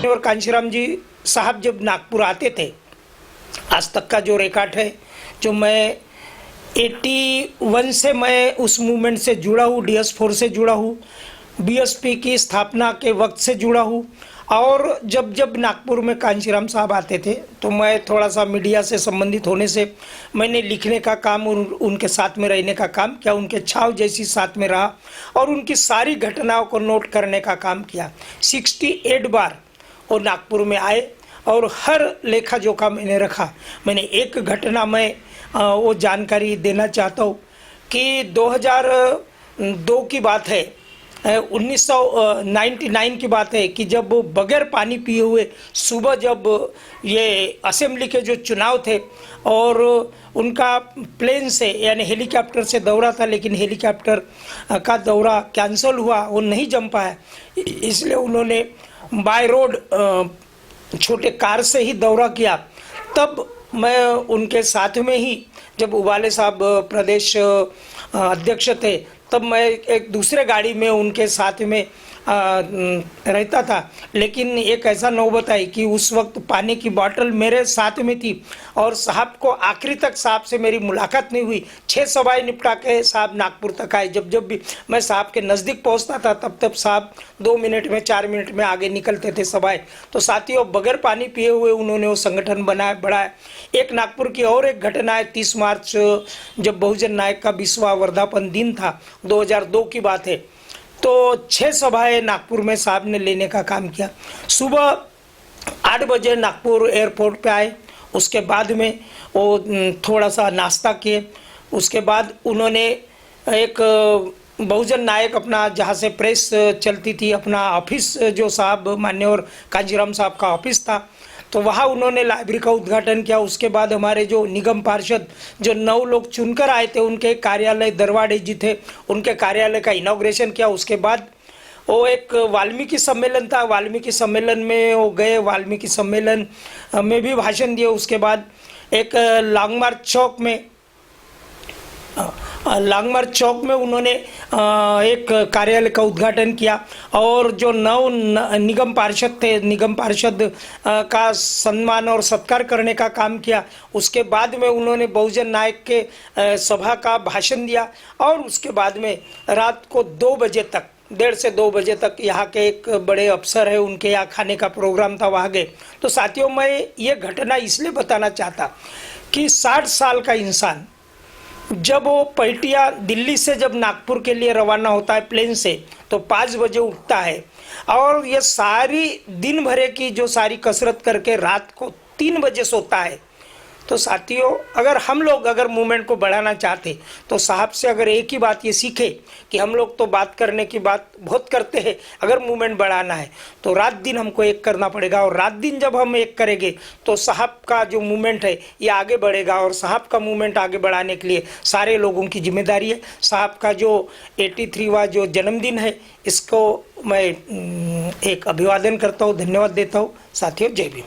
और कांशीराम जी साहब जब नागपुर आते थे, आज तक का जो रिकॉर्ड है, जो मैं 81 से मैं उस मूवमेंट से जुड़ा हूँ, DS4 से जुड़ा हूँ, BSP की स्थापना के वक्त से जुड़ा हूँ। और जब जब नागपुर में कांशीराम साहब आते थे तो मैं थोड़ा सा मीडिया से संबंधित होने से मैंने लिखने का काम और उनके साथ में रहने का काम किया, उनके छाव जैसी साथ में रहा और उनकी सारी घटनाओं को नोट करने का काम किया। 68 बार वो नागपुर में आए और हर लेखा जोखा मैंने रखा। मैंने एक घटना में वो जानकारी देना चाहता हूँ कि 2002 की बात है, 1999 की बात है कि जब बगैर पानी पिए हुए सुबह जब ये असेंबली के जो चुनाव थे और उनका प्लेन से यानी हेलीकॉप्टर से दौरा था, लेकिन हेलीकॉप्टर का दौरा कैंसिल हुआ, वो नहीं जम पाया, इसलिए उन्होंने बाय रोड छोटे कार से ही दौरा किया। तब मैं उनके साथ में ही, जब उबाले साहब प्रदेश अध्यक्ष थे, तब मैं एक दूसरे गाड़ी में उनके साथ में रहता था। लेकिन एक ऐसा नौबत आई कि उस वक्त पानी की बोतल मेरे साथ में थी और साहब को आखिरी तक साहब से मेरी मुलाकात नहीं हुई। 6 सभाएं निपटा के साहब नागपुर तक आए। जब जब भी मैं साहब के नज़दीक पहुंचता था तब तब साहब 2 मिनट में 4 मिनट में आगे निकलते थे सभाएं। तो साथियों, बगैर पानी पिए हुए उन्होंने वो संगठन बढ़ाया। एक नागपुर की और एक घटना है, 30 मार्च जब बहुजन नायक का 20वां वर्धापन दिन था, 2002 की बात है। तो 6 सभाएं नागपुर में साहब ने लेने का काम किया। सुबह 8 बजे नागपुर एयरपोर्ट पे आए, उसके बाद में वो थोड़ा सा नाश्ता किए, उसके बाद उन्होंने एक बहुजन नायक अपना जहाँ से प्रेस चलती थी, अपना ऑफिस जो साहब मान्यवर कांशीराम साहब का ऑफिस था, तो वहाँ उन्होंने लाइब्रेरी का उद्घाटन किया। उसके बाद हमारे जो निगम पार्षद जो 9 लोग चुनकर आए थे, उनके कार्यालय दरवाड़े जी थे, उनके कार्यालय का इनॉग्रेशन किया। उसके बाद वो एक वाल्मीकि सम्मेलन था, वाल्मीकि सम्मेलन में वो गए, वाल्मीकि सम्मेलन में भी भाषण दिए। उसके बाद एक लांगमार्च चौक में उन्होंने एक कार्यालय का उद्घाटन किया और जो 9 निगम पार्षद थे, निगम पार्षद का सम्मान और सत्कार करने का काम किया। उसके बाद में उन्होंने बहुजन नायक के सभा का भाषण दिया और उसके बाद में रात को 2 बजे तक, 1:30 से 2 बजे तक यहाँ के एक बड़े अफसर है, उनके यहाँ खाने का प्रोग्राम था, वहाँ गए। तो साथियों, मैं ये घटना इसलिए बताना चाहता कि 60 साल का इंसान जब वो पैटिया दिल्ली से जब नागपुर के लिए रवाना होता है प्लेन से, तो 5 बजे उठता है और ये सारी दिन भरे की जो सारी कसरत करके रात को 3 बजे सोता है। तो साथियों, अगर हम लोग अगर मूवमेंट को बढ़ाना चाहते तो साहब से अगर एक ही बात ये सीखे कि हम लोग तो बात करने की बात बहुत करते हैं, अगर मूवमेंट बढ़ाना है तो रात दिन हमको एक करना पड़ेगा। और रात दिन जब हम एक करेंगे तो साहब का जो मूवमेंट है ये आगे बढ़ेगा और साहब का मूवमेंट आगे बढ़ाने के लिए सारे लोगों की जिम्मेदारी है। साहब का जो 83वां जो जन्मदिन है, इसको मैं एक अभिवादन करता हूँ, धन्यवाद देता हूँ। साथियों, जय भीम।